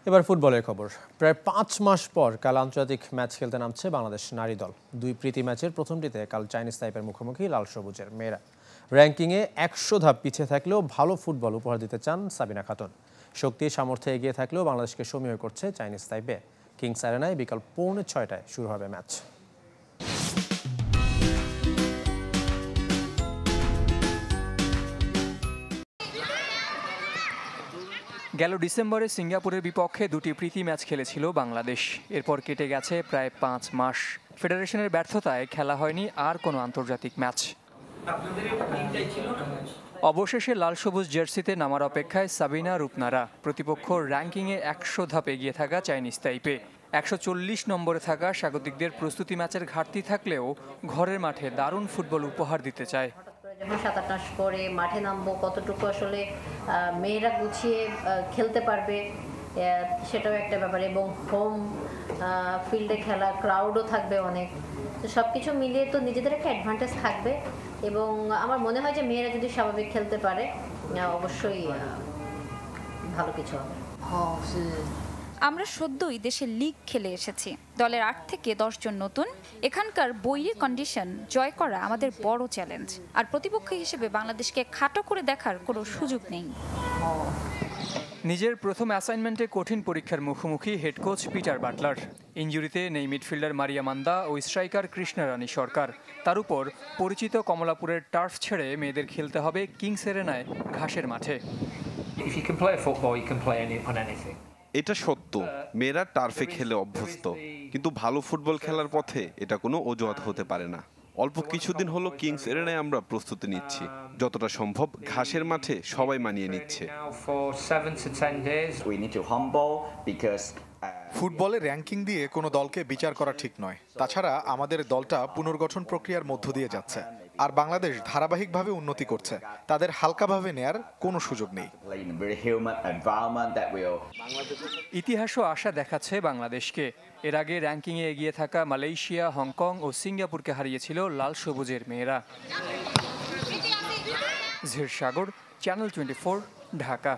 এবার ফুটবলের খবর। প্রায় ৫ মাস পর কাল আন্তর্জাতিক ম্যাচ খেলতে নামছে বাংলাদেশ নারী দল। দুই প্রীতি ম্যাচের প্রথমটিতে কাল চাইনিজ তাইপের মুখোমুখি লাল সবুজের মেয়েরা। র্যাঙ্কিংয়ে ১০০ ধাপ পিছিয়ে থাকলেও ভালো ফুটবল উপহার দিতে চান সাবিনা খাতুন। শক্তি সামর্থ্যে এগিয়ে থাকলেও বাংলাদেশকে সমীহ করছে চাইনিজ তাইপে। কিংস অ্যারেনায় বিকাল 6:45 শুরু হবে ম্যাচ। গেল ডিসেম্বরে সিঙ্গাপুরের বিপক্ষে দুটি প্রীতি ম্যাচ খেলেছিল বাংলাদেশ। এরপর কেটে গেছে প্রায় ৫ মাস। ফেডারেশনের ব্যর্থতায় খেলা হয়নি আর কোনো আন্তর্জাতিক ম্যাচ। অবশেষে লাল সবুজ জার্সিতে নামার অপেক্ষায় সাবিনা রূপনারা। প্রতিপক্ষ র্যাঙ্কিংয়ে ১০০ ধাপ এগিয়ে থাকা চাইনিজ তাইপে। ১৪০ নম্বরে থাকা স্বাগতিকদের প্রস্তুতি ম্যাচের ঘাটতি থাকলেও ঘরের মাঠে দারুণ ফুটবল উপহার দিতে চায়। যখন ৭-৮ মাস পরে মাঠে নামবো, কতটুকু আসলে মেয়েরা গুছিয়ে খেলতে পারবে সেটাও একটা ব্যাপার, এবং হোম ফিল্ডে খেলা, ক্রাউডও থাকবে অনেক। তো সব কিছু মিলিয়ে তো নিজেদের একটা অ্যাডভান্টেজ থাকবে, এবং আমার মনে হয় যে মেয়েরা যদি স্বাভাবিক খেলতে পারে অবশ্যই ভালো কিছু হবে। আমরা সদ্যই দেশের লিগ খেলে এসেছি। দলের ৮ থেকে ১০ জন নতুন। এখানকার বৈরী কন্ডিশন জয় করা আমাদের বড় চ্যালেঞ্জ। আর প্রতিপক্ষ হিসেবে বাংলাদেশকে খাটো করে দেখার কোনো সুযোগ নেই। নিজের প্রথম অ্যাসাইনমেন্টে কঠিন পরীক্ষার মুখোমুখি হেড কোচ পিটার বাটলার। ইনজুরিতে নেই মিডফিল্ডার মারিয়া মান্দা ও স্ট্রাইকার কৃষ্ণা রানী সরকার। তার উপর পরিচিত কমলাপুরের টার্ফ ছেড়ে মেয়েদের খেলতে হবে কিংস অ্যারেনায় ঘাসের মাঠে। এটা সত্য, মেয়েরা টার্ফে খেলে অভ্যস্ত, কিন্তু ভালো ফুটবল খেলার পথে এটা কোনো অজুহাত হতে পারে না। অল্প কিছুদিন হলো কিংস এরেনায় আমরা প্রস্তুতি নিচ্ছি, যতটা সম্ভব ঘাসের মাঠে সবাই মানিয়ে নিচ্ছে। ফুটবলের র্যাঙ্কিং দিয়ে কোনো দলকে বিচার করা ঠিক নয়। তাছাড়া আমাদের দলটা পুনর্গঠন প্রক্রিয়ার মধ্য দিয়ে যাচ্ছে, আর বাংলাদেশ ধারাবাহিকভাবে উন্নতি করছে। তাদের হালকাভাবে নেয়ার কোনো সুযোগ নেই। ইতিহাসও আশা দেখাচ্ছে বাংলাদেশকে। এর আগে র্যাঙ্কিংয়ে এগিয়ে থাকা মালয়েশিয়া, হংকং ও সিঙ্গাপুরকে হারিয়েছিল লাল সবুজের মেয়েরা। জির সাগর, চ্যানেল 24, ঢাকা।